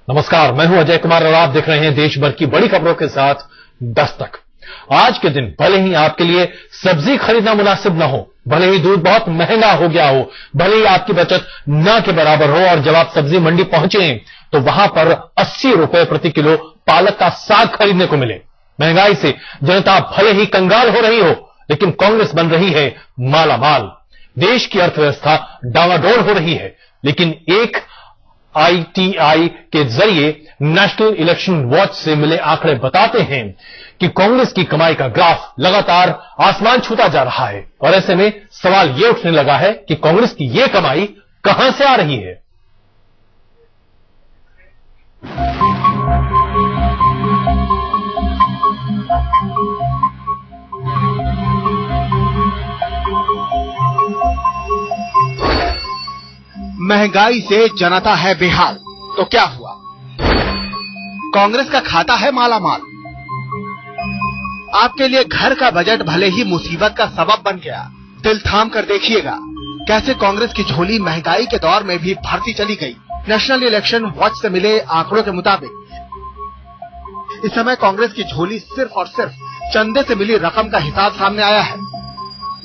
नमस्कार, मैं हूं अजय कुमार और आप देख रहे हैं देश भर की बड़ी खबरों के साथ दस्तक। आज के दिन भले ही आपके लिए सब्जी खरीदना मुनासिब ना हो, भले ही दूध बहुत महंगा हो गया हो, भले ही आपकी बचत ना के बराबर हो और जब आप सब्जी मंडी पहुंचे तो वहां पर 80 रुपए प्रति किलो पालक का साग खरीदने को मिले। महंगाई से जनता भले ही कंगाल हो रही हो, लेकिन कांग्रेस बन रही है मालामाल। देश की अर्थव्यवस्था डावाडोल हो रही है, लेकिन एक ITI के जरिए नेशनल इलेक्शन वॉच से मिले आंकड़े बताते हैं कि कांग्रेस की कमाई का ग्राफ लगातार आसमान छूता जा रहा है और ऐसे में सवाल यह उठने लगा है कि कांग्रेस की यह कमाई कहां से आ रही है। महंगाई से जनता है बेहाल तो क्या हुआ? कांग्रेस का खाता है मालामाल। आपके लिए घर का बजट भले ही मुसीबत का सबब बन गया, दिल थाम कर देखिएगा कैसे कांग्रेस की झोली महंगाई के दौर में भी भरती चली गई। नेशनल इलेक्शन वॉच से मिले आंकड़ों के मुताबिक इस समय कांग्रेस की झोली सिर्फ और सिर्फ चंदे से मिली रकम का हिसाब सामने आया है,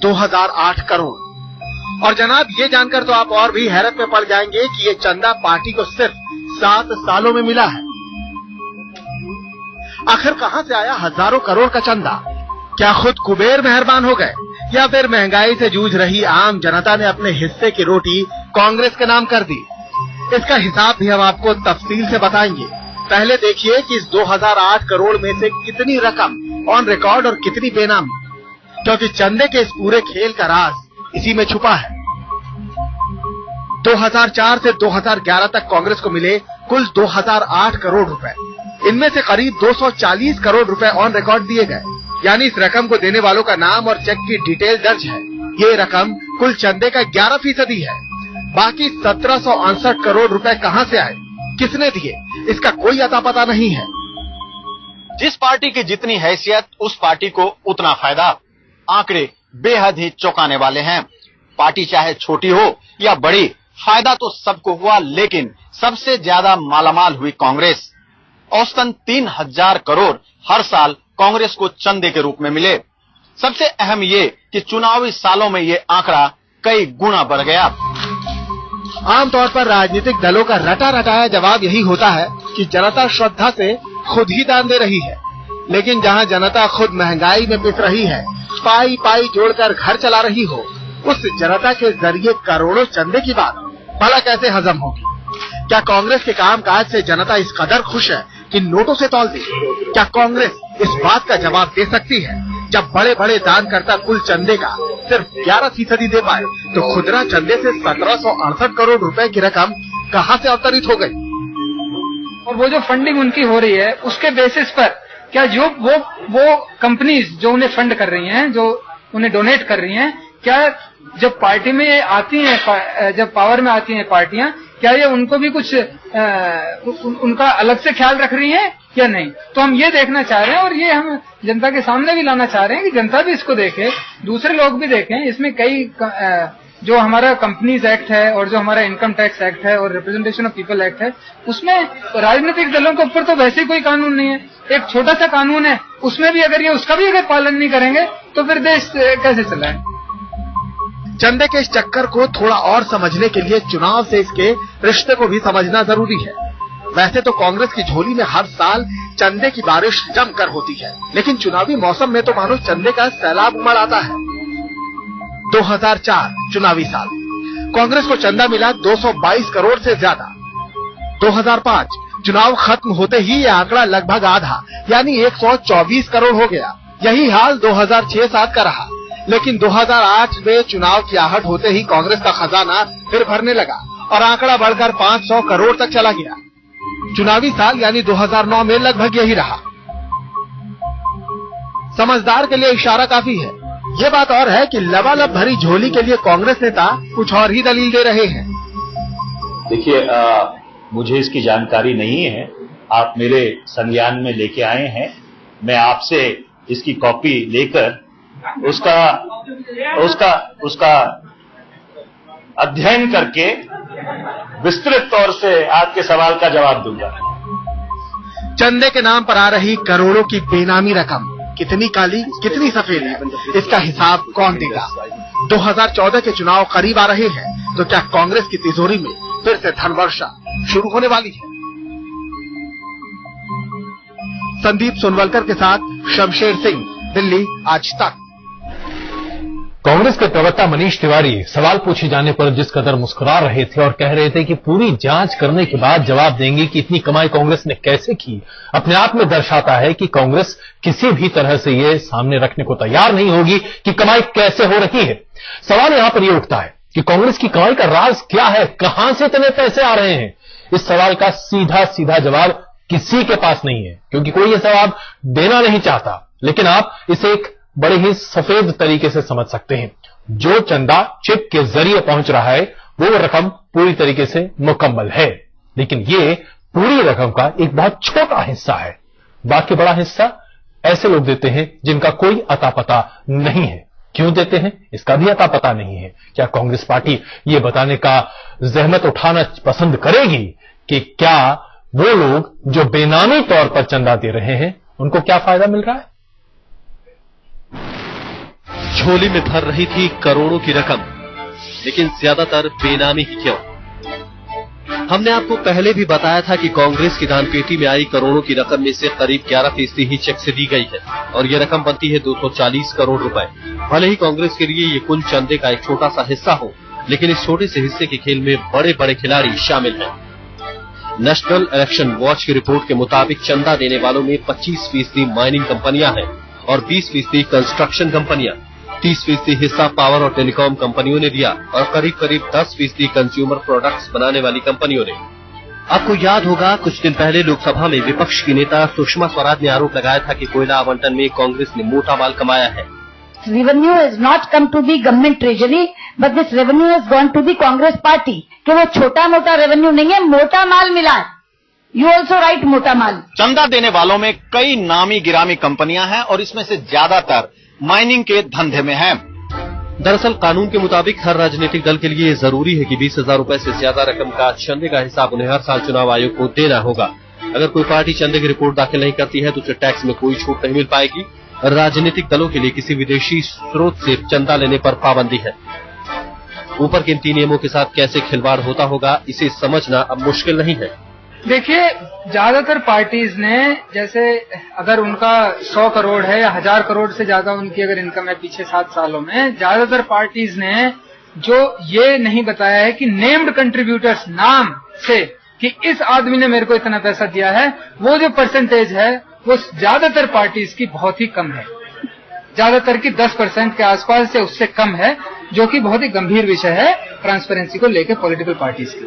2008 करोड़। और जनाब, ये जानकर तो आप और भी हैरत में पड़ जाएंगे कि ये चंदा पार्टी को सिर्फ 7 सालों में मिला है। आखिर कहां से आया हजारों करोड़ का चंदा? क्या खुद कुबेर मेहरबान हो गए या फिर महंगाई से जूझ रही आम जनता ने अपने हिस्से की रोटी कांग्रेस के नाम कर दी? इसका हिसाब भी हम आपको तफसील से बताएंगे। पहले देखिए कि इस 2008 करोड़ में से कितनी रकम ऑन रिकॉर्ड और कितनी बेनामी, क्योंकि चंदे के इस पूरे खेल का राज इसी में छुपा है। 2004 से 2011 तक कांग्रेस को मिले कुल 2008 करोड़ रुपए। इनमें से करीब 240 करोड़ रुपए ऑन रिकॉर्ड दिए गए, यानी इस रकम को देने वालों का नाम और चेक की डिटेल दर्ज है। ये रकम कुल चंदे का 11% है। बाकी 1768 करोड़ रुपए कहां से आए, किसने दिए, इसका कोई अता पता नहीं है। जिस पार्टी की जितनी हैसियत उस पार्टी को उतना फायदा। आंकड़े बेहद ही चौंकाने वाले हैं। पार्टी चाहे छोटी हो या बड़ी, फायदा तो सबको हुआ, लेकिन सबसे ज्यादा मालामाल हुई कांग्रेस। औसतन 3000 करोड़ हर साल कांग्रेस को चंदे के रूप में मिले। सबसे अहम ये कि चुनावी सालों में ये आंकड़ा कई गुना बढ़ गया। आमतौर पर राजनीतिक दलों का रटा रटाया जवाब यही होता है कि जनता श्रद्धा से खुद ही दान दे रही है, लेकिन जहां जनता खुद महंगाई में पिस रही है, पाई पाई जोड़कर घर चला रही हो, उस जनता के जरिए करोड़ों चंदे की बात भला कैसे हजम होगी? क्या कांग्रेस के कामकाज से जनता इस कदर खुश है कि नोटों से तौल दे? क्या कांग्रेस इस बात का जवाब दे सकती है जब बड़े बड़े दानकर्ता कुल चंदे का सिर्फ 11% दे पाए, तो खुदरा चंदे से 1768 करोड़ रुपए की रकम कहां से अवतरित हो गई? और वो जो फंडिंग उनकी हो रही है उसके बेसिस पर क्या जो वो कंपनीज जो उन्हें फंड कर रही हैं, जो उन्हें डोनेट कर रही हैं, क्या जब पार्टी में आती हैं, जब पावर में आती हैं पार्टियां, क्या ये उनको भी कुछ उनका अलग से ख्याल रख रही हैं या नहीं? तो हम ये देखना चाह रहे हैं और ये हम जनता के सामने भी लाना चाह रहे हैं कि जनता भी इसको देखे, दूसरे लोग भी देखें। इसमें कई जो हमारा कंपनीज एक्ट है और जो हमारा इनकम टैक्स एक्ट है और रिप्रेजेंटेशन ऑफ पीपल एक्ट है, उसमें राजनीतिक दलों के ऊपर तो वैसे ही कोई कानून नहीं है। एक छोटा सा कानून है, उसमें भी अगर ये उसका भी अगर पालन नहीं करेंगे तो फिर देश कैसे चलाएं? चंदे के इस चक्कर को थोड़ा और समझने के लिए चुनाव से इसके रिश्ते को भी समझना जरूरी है। वैसे तो कांग्रेस की झोली में हर साल चंदे की बारिश जमकर होती है, लेकिन चुनावी मौसम में तो मानो चंदे का सैलाब उमड़ आता है। 2004 चुनावी साल, कांग्रेस को चंदा मिला 222 करोड़ से ज्यादा। 2005 चुनाव खत्म होते ही ये आंकड़ा लगभग आधा यानी 124 करोड़ हो गया। यही हाल 2006-07 का रहा, लेकिन 2008 में चुनाव की आहट होते ही कांग्रेस का खजाना फिर भरने लगा और आंकड़ा बढ़कर 500 करोड़ तक चला गया। चुनावी साल यानी 2009 में लगभग यही रहा। समझदार के लिए इशारा काफी है। ये बात और है कि लबालब भरी झोली के लिए कांग्रेस नेता कुछ और ही दलील दे रहे हैं। देखिए, मुझे इसकी जानकारी नहीं है, आप मेरे संज्ञान में लेके आए हैं। मैं आपसे इसकी कॉपी लेकर उसका अध्ययन करके विस्तृत तौर से आपके सवाल का जवाब दूंगा। चंदे के नाम पर आ रही करोड़ों की बेनामी रकम कितनी काली कितनी सफेद, इसका हिसाब कौन देगा? 2014 के चुनाव करीब आ रहे हैं, तो क्या कांग्रेस की तिजोरी में फिर से धन वर्षा शुरू होने वाली है? संदीप सोनवलकर के साथ शमशेर सिंह, दिल्ली आज तक। कांग्रेस के प्रवक्ता मनीष तिवारी सवाल पूछे जाने पर जिस कदर मुस्कुरा रहे थे और कह रहे थे कि पूरी जांच करने के बाद जवाब देंगे कि इतनी कमाई कांग्रेस ने कैसे की, अपने आप में दर्शाता है कि कांग्रेस किसी भी तरह से ये सामने रखने को तैयार नहीं होगी कि कमाई कैसे हो रही है। सवाल यहां पर यह उठता है कि कांग्रेस की कमाई का राज क्या है, कहां से इतने पैसे आ रहे हैं? इस सवाल का सीधा सीधा जवाब किसी के पास नहीं है, क्योंकि कोई यह जवाब देना नहीं चाहता। लेकिन आप इसे एक बड़े ही सफेद तरीके से समझ सकते हैं। जो चंदा चिप के जरिए पहुंच रहा है वो रकम पूरी तरीके से मुकम्मल है, लेकिन ये पूरी रकम का एक बहुत छोटा हिस्सा है। बाकी बड़ा हिस्सा ऐसे लोग देते हैं जिनका कोई अता पता नहीं है। क्यों देते हैं इसका भी अता पता नहीं है। क्या कांग्रेस पार्टी ये बताने का जहमत उठाना पसंद करेगी कि क्या वो लोग जो बेनामी तौर पर चंदा दे रहे हैं उनको क्या फायदा मिल रहा है? झोली में भर रही थी करोड़ों की रकम, लेकिन ज्यादातर बेनामी ही क्यों? हमने आपको पहले भी बताया था कि कांग्रेस की दान पेटी में आई करोड़ों की रकम में से करीब 11% ही चेक से दी गई है और ये रकम बनती है 240 करोड़ रुपए। भले ही कांग्रेस के लिए ये कुल चंदे का एक छोटा सा हिस्सा हो, लेकिन इस छोटे से हिस्से के खेल में बड़े बड़े खिलाड़ी शामिल हैं। नेशनल इलेक्शन वॉच की रिपोर्ट के मुताबिक चंदा देने वालों में 25% माइनिंग कंपनियां हैं और 20% कंस्ट्रक्शन कंपनियां, 30% हिस्सा पावर और टेलीकॉम कंपनियों ने दिया और करीब करीब 10% कंज्यूमर प्रोडक्ट्स बनाने वाली कंपनियों ने। आपको याद होगा कुछ दिन पहले लोकसभा में विपक्ष की नेता सुषमा स्वराज ने आरोप लगाया था कि कोयला आवंटन में कांग्रेस ने मोटा माल कमाया है। Revenue has not come to the government treasury, but this revenue has gone to the Congress party. कि वो छोटा मोटा रेवेन्यू नहीं है, मोटा माल मिला है। You also write मोटा माल। चंदा देने वालों में कई नामी गिरामी कंपनियां हैं और इसमें से ज्यादातर माइनिंग के धंधे में हैं। दरअसल कानून के मुताबिक हर राजनीतिक दल के लिए ये जरूरी है कि 20,000 रुपए से ज्यादा रकम का चंदे का हिसाब उन्हें हर साल चुनाव आयोग को देना होगा। अगर कोई पार्टी चंदे की रिपोर्ट दाखिल नहीं करती है तो उसे टैक्स में कोई छूट नहीं मिल पाएगी। राजनीतिक दलों के लिए किसी विदेशी स्रोत से चंदा लेने पर पाबंदी है। ऊपर के इन 3 नियमों के साथ कैसे खिलवाड़ होता होगा इसे समझना अब मुश्किल नहीं है। देखिए, ज्यादातर पार्टीज ने, जैसे अगर उनका 100 करोड़ है या 1000 करोड़ से ज्यादा उनकी अगर इनकम है पिछले 7 सालों में, ज्यादातर पार्टीज ने जो ये नहीं बताया है कि नेम्ड कंट्रीब्यूटर्स नाम से कि इस आदमी ने मेरे को इतना पैसा दिया है, वो जो परसेंटेज है वो ज्यादातर पार्टीज की बहुत ही कम है। ज्यादातर की 10% के आसपास से उससे कम है, जो कि बहुत ही गंभीर विषय है ट्रांसपेरेंसी को लेकर पॉलिटिकल पार्टीज के।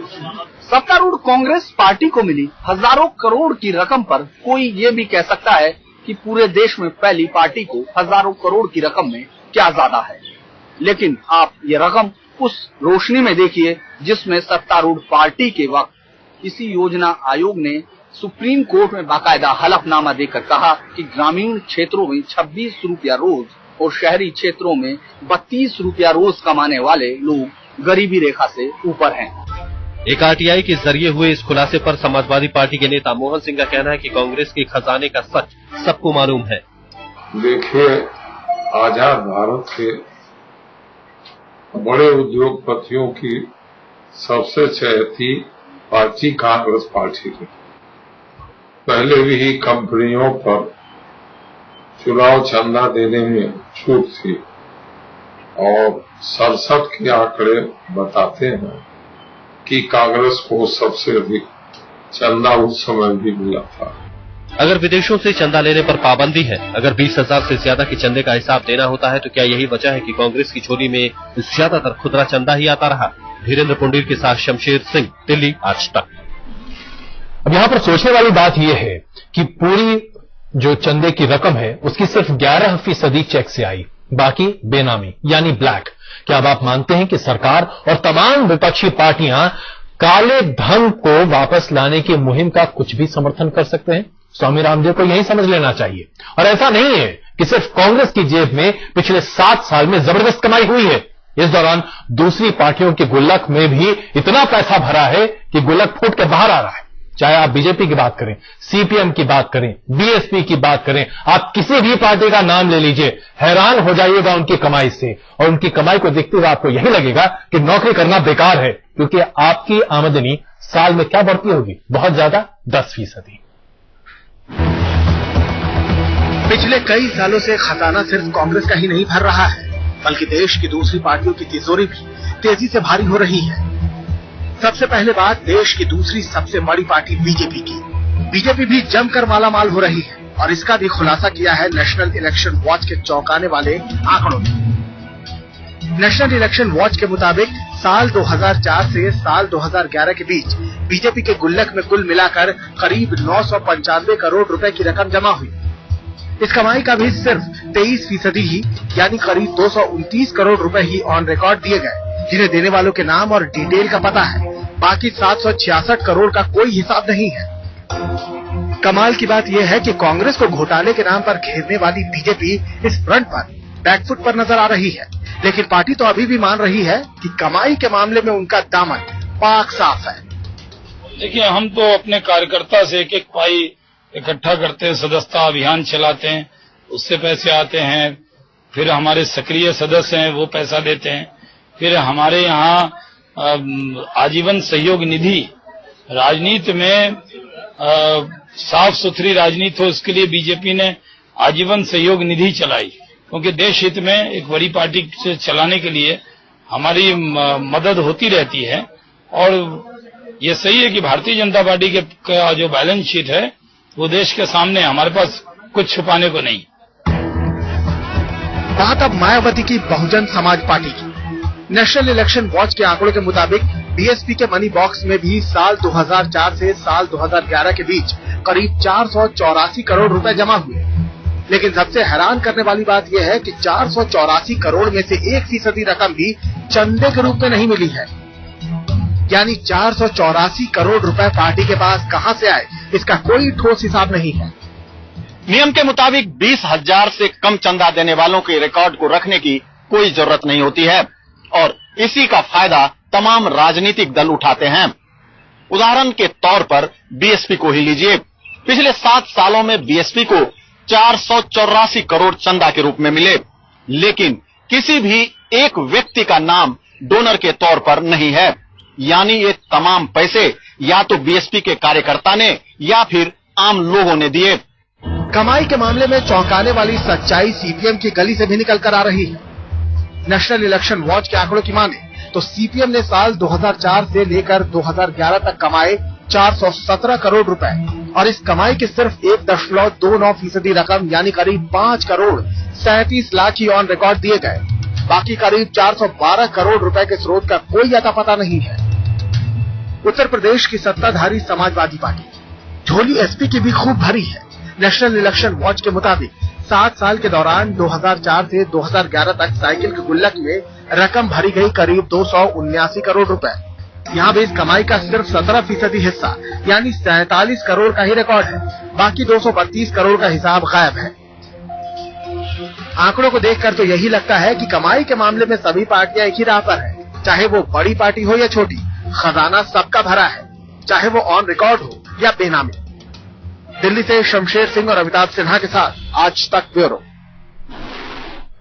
सत्तारूढ़ कांग्रेस पार्टी को मिली हजारों करोड़ की रकम पर कोई ये भी कह सकता है कि पूरे देश में फैली पार्टी को हजारों करोड़ की रकम में क्या ज्यादा है। लेकिन आप ये रकम उस रोशनी में देखिए जिसमें सत्तारूढ़ पार्टी के वक्त किसी योजना आयोग ने सुप्रीम कोर्ट में बाकायदा हलफनामा देकर कहा कि ग्रामीण क्षेत्रों में 26 रुपया रोज और शहरी क्षेत्रों में 32 रुपया रोज कमाने वाले लोग गरीबी रेखा से ऊपर हैं। एक आरटीआई के जरिए हुए इस खुलासे पर समाजवादी पार्टी के नेता मोहन सिंह का कहना है कि कांग्रेस के खजाने का सच सबको मालूम है। देखिए, आजाद भारत के बड़े उद्योगपतियों की सबसे चहेती पार्टी कांग्रेस पार्टी थी। पहले भी ही कंपनियों पर चुनाव चंदा देने में छूट थी और 67 के आंकड़े बताते हैं कि कांग्रेस को सबसे अधिक चंदा उस समय भी मिला था। अगर विदेशों से चंदा लेने पर पाबंदी है, अगर 20,000 से ज्यादा के चंदे का हिसाब देना होता है, तो क्या यही वजह है कि कांग्रेस की झोली में ज्यादातर खुदरा चंदा ही आता रहा? धीरेन्द्र पुंडीर के साथ शमशेर सिंह, दिल्ली आज तक। अब यहां पर सोचने वाली बात यह है कि पूरी जो चंदे की रकम है उसकी सिर्फ 11% चेक से आई, बाकी बेनामी यानी ब्लैक। क्या अब आप मानते हैं कि सरकार और तमाम विपक्षी पार्टियां काले धन को वापस लाने की मुहिम का कुछ भी समर्थन कर सकते हैं? स्वामी रामदेव को यही समझ लेना चाहिए। और ऐसा नहीं है कि सिर्फ कांग्रेस की जेब में पिछले 7 साल में जबरदस्त कमाई हुई है। इस दौरान दूसरी पार्टियों के गुल्लक में भी इतना पैसा भरा है कि गुल्लक फूट के बाहर आ रहा है। चाहे आप बीजेपी की बात करें, सीपीएम की बात करें, बीएसपी की बात करें, आप किसी भी पार्टी का नाम ले लीजिए, हैरान हो जाइएगा उनकी कमाई से। और उनकी कमाई को देखते हुए आपको यही लगेगा कि नौकरी करना बेकार है, क्योंकि आपकी आमदनी साल में क्या बढ़ती होगी? बहुत ज्यादा, 10%। पिछले कई सालों से खजाना सिर्फ कांग्रेस का ही नहीं भर रहा है, बल्कि देश की दूसरी पार्टियों की तिजोरी भी तेजी से भारी हो रही है। सबसे पहले बात देश की दूसरी सबसे बड़ी पार्टी बीजेपी की। बीजेपी भी जमकर मालामाल हो रही है और इसका भी खुलासा किया है नेशनल इलेक्शन वॉच के चौंकाने वाले आंकड़ों ने। नेशनल इलेक्शन वॉच के मुताबिक साल 2004 से साल 2011 के बीच बीजेपी के गुल्लक में कुल मिलाकर करीब 995 करोड़ रुपए की रकम जमा हुई। इस कमाई का भी सिर्फ 23% ही यानी करीब 229 करोड़ रुपए ही ऑन रिकॉर्ड दिए गए, जिन्हें देने वालों के नाम और डिटेल का पता है। बाकी 766 करोड़ का कोई हिसाब नहीं है। कमाल की बात यह है कि कांग्रेस को घोटाले के नाम पर घेरने वाली बीजेपी इस फ्रंट पर बैकफुट पर नजर आ रही है, लेकिन पार्टी तो अभी भी मान रही है कि कमाई के मामले में उनका दामन पाक साफ है। देखिए, हम तो अपने कार्यकर्ता से एक एक पाई इकट्ठा करते हैं, सदस्यता अभियान चलाते हैं, उससे पैसे आते हैं। फिर हमारे सक्रिय सदस्य हैं, वो पैसा देते हैं। फिर हमारे यहाँ आजीवन सहयोग निधि, राजनीति में साफ सुथरी राजनीति हो, इसके लिए बीजेपी ने आजीवन सहयोग निधि चलाई, क्योंकि देश हित में एक बड़ी पार्टी से चलाने के लिए हमारी मदद होती रहती है। और ये सही है कि भारतीय जनता पार्टी का जो बैलेंस शीट है वो देश के सामने, हमारे पास कुछ छुपाने को नहीं। बात अब मायावती की बहुजन समाज पार्टी की। नेशनल इलेक्शन वॉच के आंकड़ों के मुताबिक बीएसपी के मनी बॉक्स में भी साल 2004 से साल 2011 के बीच करीब 484 करोड़ रुपए जमा हुए। लेकिन सबसे हैरान करने वाली बात यह है कि 484 करोड़ में से 1% रकम भी चंदे के रूप में नहीं मिली है। यानी 484 करोड़ रुपए पार्टी के पास कहां से आए, इसका कोई ठोस हिसाब नहीं है। नियम के मुताबिक 20,000 से कम चंदा देने वालों के रिकॉर्ड को रखने की कोई जरूरत नहीं होती है और इसी का फायदा तमाम राजनीतिक दल उठाते हैं। उदाहरण के तौर पर बीएसपी को ही लीजिए। पिछले 7 सालों में बीएसपी को 484 करोड़ चंदा के रूप में मिले, लेकिन किसी भी एक व्यक्ति का नाम डोनर के तौर पर नहीं है। यानी ये तमाम पैसे या तो बीएसपी के कार्यकर्ता ने या फिर आम लोगों ने दिए। कमाई के मामले में चौंकाने वाली सच्चाई सीपीएम की गली से भी निकल कर आ रही है। नेशनल इलेक्शन वॉच के आंकड़ों की माने तो सीपीएम ने साल 2004 से लेकर 2011 तक कमाए 417 करोड़ रुपए और इस कमाई के सिर्फ 1.29% रकम यानी करीब 5 करोड़ 37 लाख ही ऑन रिकॉर्ड दिए गए। बाकी करीब 412 करोड़ रुपए के स्रोत का कोई अता पता नहीं है। उत्तर प्रदेश की सत्ताधारी समाजवादी पार्टी झोली एसपी की भी खूब भरी है। नेशनल इलेक्शन वॉच के मुताबिक 7 साल के दौरान 2004 से 2011 तक साइकिल के गुल्लक में रकम भरी गई करीब 279 करोड़ रुपए। यहाँ भी इस कमाई का सिर्फ 17% हिस्सा यानी 47 करोड़ का ही रिकॉर्ड है। बाकी 232 करोड़ का हिसाब गायब है। आंकड़ों को देखकर तो यही लगता है कि कमाई के मामले में सभी पार्टियां एक ही राह पर है, चाहे वो बड़ी पार्टी हो या छोटी। खजाना सबका भरा है, चाहे वो ऑन रिकॉर्ड हो या बेनामी। दिल्ली से शमशेर सिंह और अमिताभ सिन्हा के साथ आज तक ब्यूरो।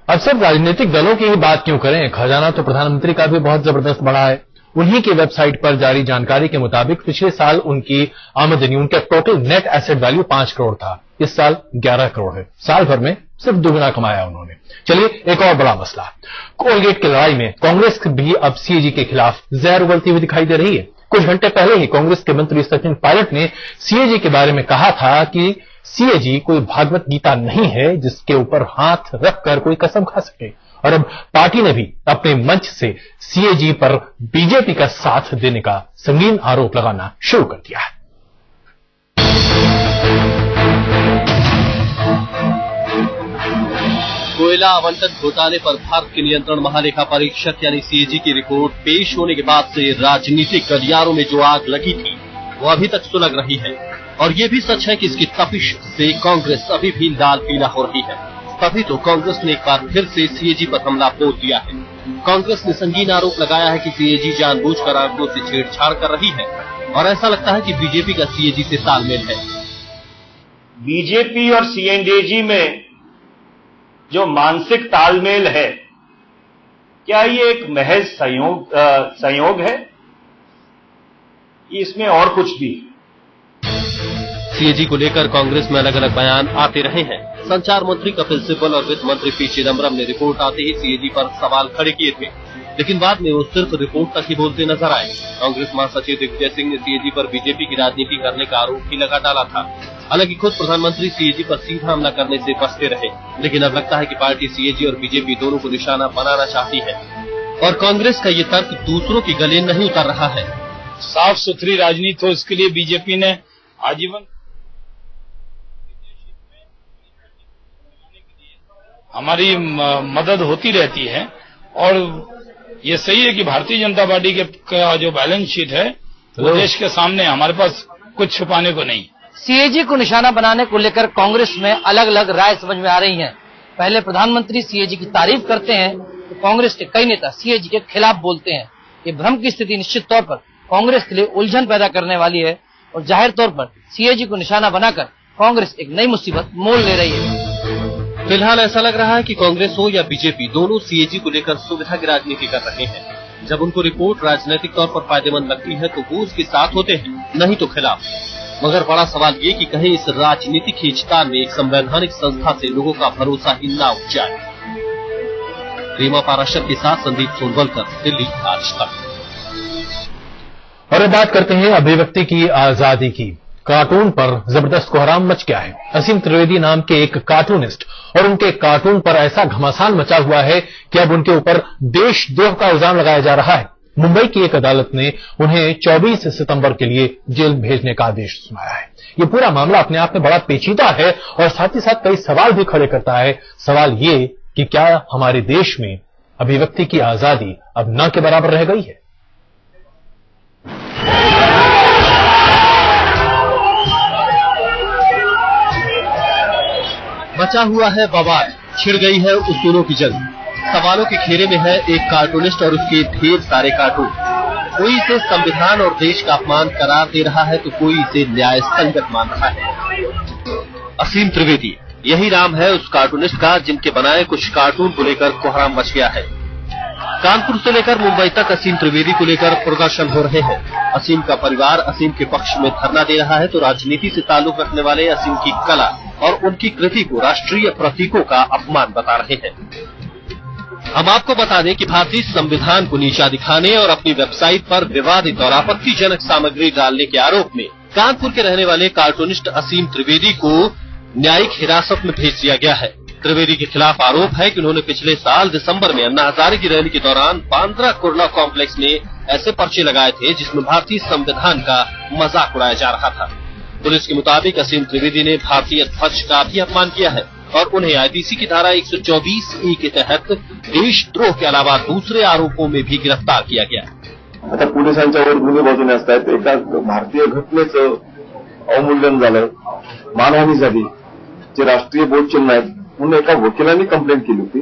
अब सिर्फ राजनीतिक दलों की ही बात क्यों करें, खजाना तो प्रधानमंत्री का भी बहुत जबरदस्त बढ़ा है। उन्हीं की वेबसाइट पर जारी जानकारी के मुताबिक पिछले साल उनकी आमदनी, उनका total net asset value 5 crore था, इस साल 11 करोड़ है। साल भर में सिर्फ दुगना कमाया उन्होंने। चलिए एक और बड़ा मसला, कोलगेट की लड़ाई में कांग्रेस भी अब सीएजी के खिलाफ जहर उगलती हुई दिखाई दे रही है। कुछ घंटे पहले ही कांग्रेस के मंत्री सचिन पायलट ने सीएजी के बारे में कहा था कि सीएजी कोई भागवत गीता नहीं है जिसके ऊपर हाथ रखकर कोई कसम खा सके। और अब पार्टी ने भी अपने मंच से सीएजी पर बीजेपी का साथ देने का संगीन आरोप लगाना शुरू कर दिया है। कोयला आवंटन घोटाले पर भारत के नियंत्रण महालेखा परीक्षक यानी सीएजी की रिपोर्ट पेश होने के बाद से राजनीतिक गलियारों में जो आग लगी थी वो अभी तक सुलग रही है। और ये भी सच है कि इसकी तपिश से कांग्रेस अभी भी लाल पीला हो रही है। तभी तो कांग्रेस ने एक बार फिर से सीएजी पर हमला बोल दिया है। कांग्रेस ने संगीन आरोप लगाया है कि सीएजी जानबूझकर आंकड़ों से छेड़छाड़ कर रही है और ऐसा लगता है कि बीजेपी का सीएजी से तालमेल है। बीजेपी और सीएनडीजी में जो मानसिक तालमेल है, क्या ये एक महज संयोग है? इसमें और कुछ भी? सीएजी को लेकर कांग्रेस में अलग अलग बयान आते रहे हैं। संचार मंत्री कपिल सिब्बल और वित्त मंत्री पी चिदम्बरम ने रिपोर्ट आते ही सीएजी पर सवाल खड़े किए थे, लेकिन बाद में वो सिर्फ रिपोर्ट तक ही बोलते नजर आए। कांग्रेस महासचिव दिग्विजय सिंह ने सीएजी पर बीजेपी की राजनीति करने का आरोप भी लगा डाला था। हालांकि खुद प्रधानमंत्री सीएजी पर सीधा हमला करने से बचते रहे, लेकिन अब लगता है कि पार्टी सीएजी और बीजेपी दोनों को निशाना बनाना चाहती है और कांग्रेस का ये तर्क दूसरों की गले नहीं उतर रहा है। साफ सुथरी राजनीति हो, इसके लिए बीजेपी ने आजीवन हमारी मदद होती रहती है। और ये सही है कि भारतीय जनता पार्टी का जो बैलेंस शीट है वो देश के सामने, हमारे पास कुछ छुपाने को नहीं। सीएजी को निशाना बनाने को लेकर कांग्रेस में अलग अलग राय समझ में आ रही हैं। पहले प्रधानमंत्री सीएजी की तारीफ करते हैं तो कांग्रेस के कई नेता सीएजी के खिलाफ बोलते हैं। ये भ्रम की स्थिति निश्चित तौर पर कांग्रेस के लिए उलझन पैदा करने वाली है और जाहिर तौर पर सीएजी को निशाना बनाकर कांग्रेस एक नई मुसीबत मोल ले रही है। फिलहाल ऐसा लग रहा है कि कांग्रेस हो या बीजेपी, दोनों सीएजी को लेकर सुविधा की राजनीति कर रहे हैं। जब उनको रिपोर्ट राजनीतिक तौर पर फायदेमंद लगती है तो वो उसके साथ होते हैं, नहीं तो खिलाफ। मगर बड़ा सवाल ये कि कहीं इस राजनीतिक खींचतान में एक संवैधानिक संस्था से लोगों का भरोसा ही ना उठ जाए। रीमा पाराशर के साथ संदीप सोनवलकर, दिल्ली, आज तक। और अब बात करते हैं अभिव्यक्ति की आजादी की। कार्टून पर जबरदस्त कोहराम मच गया है। असीम त्रिवेदी नाम के एक कार्टूनिस्ट और उनके कार्टून पर ऐसा घमासान मचा हुआ है कि अब उनके ऊपर देशद्रोह का इल्जाम लगाया जा रहा है। मुंबई की एक अदालत ने उन्हें 24 सितंबर के लिए जेल भेजने का आदेश सुनाया है। ये पूरा मामला अपने आप में बड़ा पेचीदा है और साथ ही साथ कई सवाल भी खड़े करता है। सवाल ये कि क्या हमारे देश में अभिव्यक्ति की आजादी अब न के बराबर रह गई है? मचा हुआ है बवाल, छिड़ गई है उसूलों की जंग। सवालों के घेरे में है एक कार्टूनिस्ट और उसके ढेर सारे कार्टून। कोई इसे संविधान और देश का अपमान करार दे रहा है तो कोई इसे न्याय संगत मान रहा है। असीम त्रिवेदी, यही नाम है उस कार्टूनिस्ट का जिनके बनाए कुछ कार्टून को लेकर कोहराम मच गया है। कानपुर से लेकर मुंबई तक असीम त्रिवेदी को लेकर प्रदर्शन हो रहे हैं। असीम का परिवार असीम के पक्ष में धरना दे रहा है तो राजनीति से ताल्लुक रखने वाले असीम की कला और उनकी कृति को राष्ट्रीय प्रतीकों का अपमान बता रहे हैं। हम आपको बता दें कि भारतीय संविधान को नीचा दिखाने और अपनी वेबसाइट पर विवादित और आपत्तिजनक सामग्री डालने के आरोप में कानपुर के रहने वाले कार्टूनिस्ट असीम त्रिवेदी को न्यायिक हिरासत में भेज दिया गया है। त्रिवेदी के खिलाफ आरोप है कि उन्होंने पिछले साल दिसंबर में अन्ना हजारे की रैली के दौरान बांद्रा कुर्ला कॉम्प्लेक्स में ऐसे पर्चे लगाए थे जिसमें भारतीय संविधान का मजाक उड़ाया जा रहा था। पुलिस के मुताबिक असीम त्रिवेदी ने भारतीय ध्वज का भी अपमान किया है और उन्हें आईपीसी की धारा 124E के तहत देशद्रोह के अलावा दूसरे आरोपों में भी गिरफ्तार किया गया। आता पोलिसांच्यावर गुन्हे बाजूने असतात। एका भारतीय घटनेचं अवमूल्यन झालं, मानहानी झाली, जे राष्ट्रीय बोधचिन्ह आहेत म्हणून एका वकिलांनी कंप्लेंट केली होती।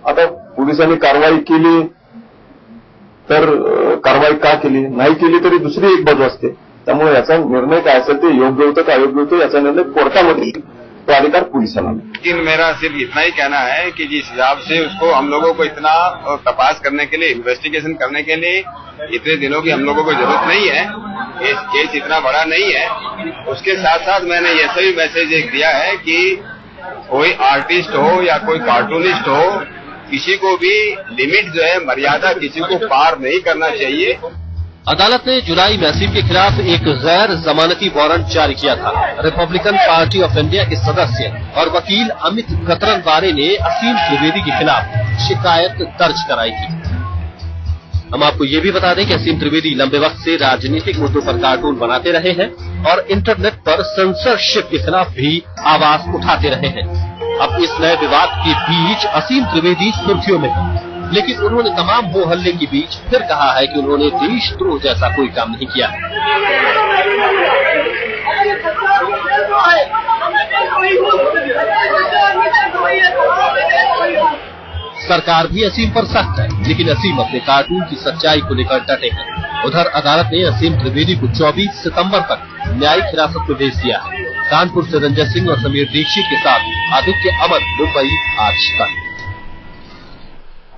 आता पोलिसांनी कारवाई केली तर कारवाई का केली, नाही केली तरी दुसरी एक बाजू असते। त्यामुळे याचा निर्णय काय असेल ते योग्य होतं का अयोग्य होतं याचा निर्णय कोर्टामध्ये तो अधिकार पुलिसांना। लेकिन मेरा सिर्फ इतना ही कहना है कि जिस हिसाब से उसको हम लोगों को इतना तपास करने के लिए, इन्वेस्टिगेशन करने के लिए इतने दिनों की हम लोगों को जरूरत नहीं है। केस इतना बड़ा नहीं है। उसके साथ साथ मैंने ये सभी मैसेज एक दिया है कि कोई आर्टिस्ट हो या कोई कार्टूनिस्ट हो, किसी को भी लिमिट जो है, मर्यादा किसी को पार नहीं करना चाहिए। अदालत ने जुलाई में असीम के खिलाफ एक गैर जमानती वारंट जारी किया था। रिपब्लिकन पार्टी ऑफ इंडिया के सदस्य और वकील अमित कतरनवारे ने असीम त्रिवेदी के खिलाफ शिकायत दर्ज कराई थी। हम आपको ये भी बता दें कि असीम त्रिवेदी लंबे वक्त से राजनीतिक मुद्दों पर कार्टून बनाते रहे हैं और इंटरनेट पर सेंसरशिप के खिलाफ भी आवाज उठाते रहे हैं। अब इस नए विवाद के बीच असीम त्रिवेदी सुर्खियों में है, लेकिन उन्होंने तमाम हो हल्ले के बीच फिर कहा है कि उन्होंने देशद्रोह जैसा कोई काम नहीं किया। सरकार भी असीम पर सख्त है, लेकिन असीम अपने कार्टून की सच्चाई को लेकर डटे हैं। उधर अदालत ने असीम त्रिवेदी को 24 सितंबर तक न्यायिक हिरासत में भेज दिया है। कानपुर से रंजय सिंह और समीर दीक्षित के साथ आदित्य अमन, मुंबई, आज तक।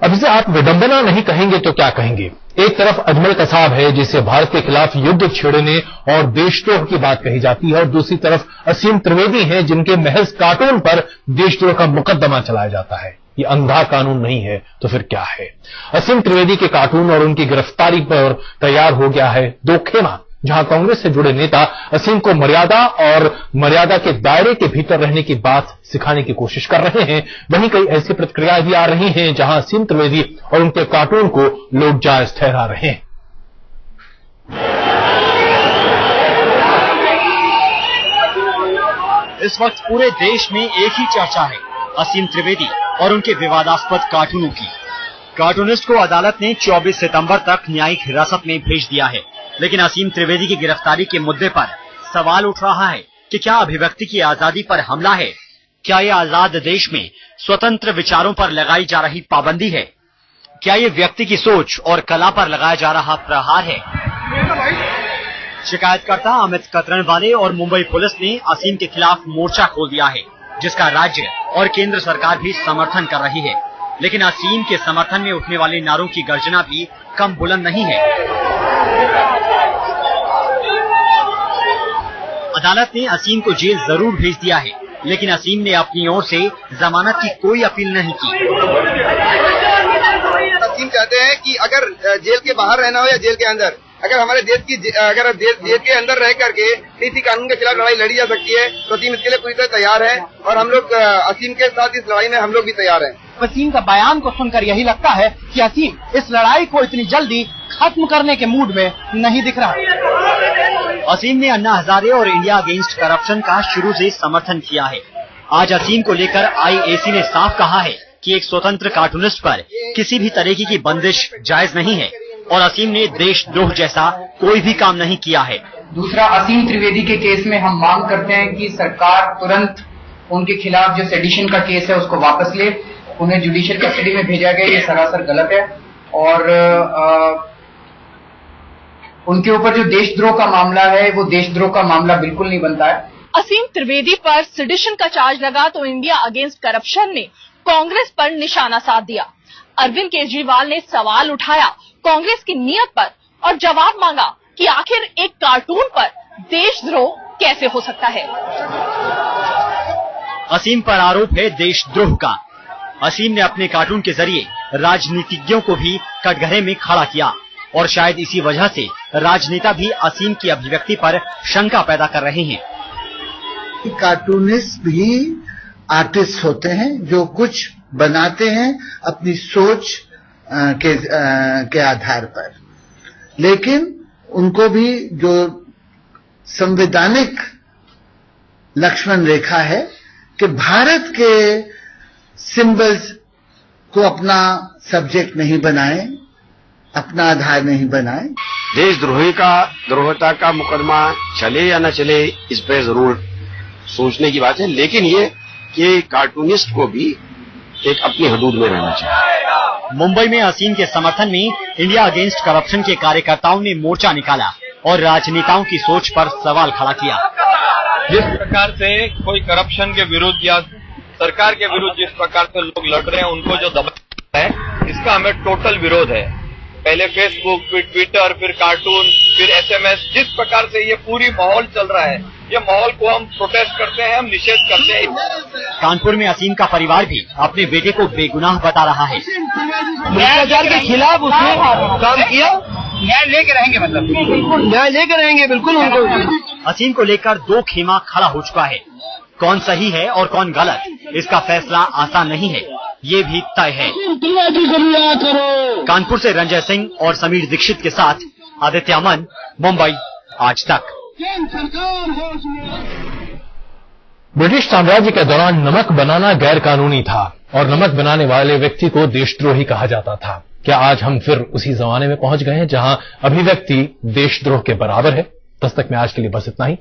अब इसे आप विडंबना नहीं कहेंगे तो क्या कहेंगे? एक तरफ अजमल कसाब है जिसे भारत के खिलाफ युद्ध छेड़ने और देशद्रोह की बात कही जाती है, और दूसरी तरफ असीम त्रिवेदी हैं जिनके महज कार्टून पर देशद्रोह का मुकदमा चलाया जाता है। ये अंधा कानून नहीं है तो फिर क्या है? असीम त्रिवेदी के कार्टून और उनकी गिरफ्तारी पर तैयार हो गया है दो खेमा, जहां कांग्रेस से जुड़े नेता असीम को मर्यादा और मर्यादा के दायरे के भीतर रहने की बात सिखाने की कोशिश कर रहे हैं। वहीं कई ऐसी प्रतिक्रियाएं भी आ रही हैं जहां असीम त्रिवेदी और उनके कार्टून को लोग जायज ठहरा रहे हैं। इस वक्त पूरे देश में एक ही चर्चा है, असीम त्रिवेदी और उनके विवादास्पद कार्टूनों की। कार्टूनिस्ट को अदालत ने 24 सितंबर तक न्यायिक हिरासत में भेज दिया है, लेकिन असीम त्रिवेदी की गिरफ्तारी के मुद्दे पर सवाल उठ रहा है कि क्या अभिव्यक्ति की आजादी पर हमला है? क्या ये आजाद देश में स्वतंत्र विचारों पर लगाई जा रही पाबंदी है? क्या ये व्यक्ति की सोच और कला पर लगाया जा रहा प्रहार है? शिकायतकर्ता अमित कतरणवाले और मुंबई पुलिस ने असीम के खिलाफ मोर्चा खोल दिया है, जिसका राज्य और केंद्र सरकार भी समर्थन कर रही है। लेकिन असीम के समर्थन में उठने वाले नारों की गर्जना भी कम बुलंद नहीं है। अदालत ने असीम को जेल जरूर भेज दिया है, लेकिन असीम ने अपनी ओर से जमानत की कोई अपील नहीं की। असीम चाहते हैं कि अगर जेल के बाहर रहना हो या जेल के अंदर, अगर हमारे देश की जेल के अंदर रह करके किसी कानून के खिलाफ लड़ाई लड़ी जा सकती है तो असीम इसके लिए पूरी तरह तैयार है, और हम लोग असीम के साथ इस लड़ाई में हम लोग भी तैयार हैं। असीम का बयान को सुनकर यही लगता है कि असीम इस लड़ाई को इतनी जल्दी खत्म करने के मूड में नहीं दिख रहा। असीम ने अन्ना हजारे और इंडिया अगेंस्ट करप्शन का शुरू से समर्थन किया है। आज असीम को लेकर आईएसी ने साफ कहा है कि एक स्वतंत्र कार्टूनिस्ट पर किसी भी तरीके की बंदिश जायज नहीं है, और असीम ने देशद्रोह जैसा कोई भी काम नहीं किया है। दूसरा, असीम त्रिवेदी के केस में हम मांग करते हैं कि सरकार तुरंत उनके खिलाफ जो सेडिशन का केस है उसको वापस ले। उन्हें जुडिशियल कस्टडी में भेजा गया, ये सरासर गलत है, और उनके ऊपर जो देशद्रोह का मामला है वो देशद्रोह का मामला बिल्कुल नहीं बनता है। असीम त्रिवेदी पर सेडिशन का चार्ज लगा तो इंडिया अगेंस्ट करप्शन ने कांग्रेस पर निशाना साध दिया। अरविंद केजरीवाल ने सवाल उठाया कांग्रेस की नीयत पर और जवाब मांगा कि आखिर एक कार्टून पर देशद्रोह कैसे हो सकता है। असीम पर आरोप है देशद्रोह का। असीम ने अपने कार्टून के जरिए राजनीतिज्ञों को भी कटघरे में खड़ा किया, और शायद इसी वजह से राजनेता भी असीम की अभिव्यक्ति पर शंका पैदा कर रहे हैं। कार्टूनिस्ट भी आर्टिस्ट होते हैं जो कुछ बनाते हैं अपनी सोच के आधार पर, लेकिन उनको भी जो संवैधानिक लक्ष्मण रेखा है कि भारत के सिंबल्स को अपना सब्जेक्ट नहीं बनाए, अपना आधार नहीं बनाए। द्रोहता का मुकदमा चले या न चले इस पे जरूर सोचने की बात है, लेकिन ये कि कार्टूनिस्ट को भी एक अपनी हदूद में रहना चाहिए। मुंबई में असीम के समर्थन में इंडिया अगेंस्ट करप्शन के कार्यकर्ताओं ने मोर्चा निकाला और राजनेताओं की सोच पर सवाल खड़ा किया। जिस प्रकार से कोई करप्शन के विरुद्ध या सरकार के विरुद्ध जिस प्रकार से लोग लड़ रहे हैं, उनको जो दबाव है, इसका हमें टोटल विरोध है। पहले फेसबुक, फिर ट्विटर, फिर कार्टून, फिर एसएमएस, जिस प्रकार से ये पूरी माहौल चल रहा है, ये माहौल को हम प्रोटेस्ट करते हैं, हम निषेध करते हैं। कानपुर में असीम का परिवार भी अपने बेटे को बेगुनाह बता रहा है। भ्रष्टाचार के खिलाफ उसने काम किया, न्याय लेके रहेंगे, मतलब न्याय लेके रहेंगे बिल्कुल उनको। असीम को लेकर दो खेमा खड़ा हो चुका है। कौन सही है और कौन गलत, इसका फैसला आसान नहीं है, ये भी तय है। कानपुर से रंजय सिंह और समीर दीक्षित के साथ आदित्य अमन, मुंबई, आज तक। ब्रिटिश साम्राज्य के दौरान नमक बनाना गैर कानूनी था और नमक बनाने वाले व्यक्ति को देशद्रोही कहा जाता था। क्या आज हम फिर उसी जमाने में पहुंच गए हैं जहां अभिव्यक्ति देशद्रोह के बराबर है? दस्तक में आज के लिए बस इतना ही।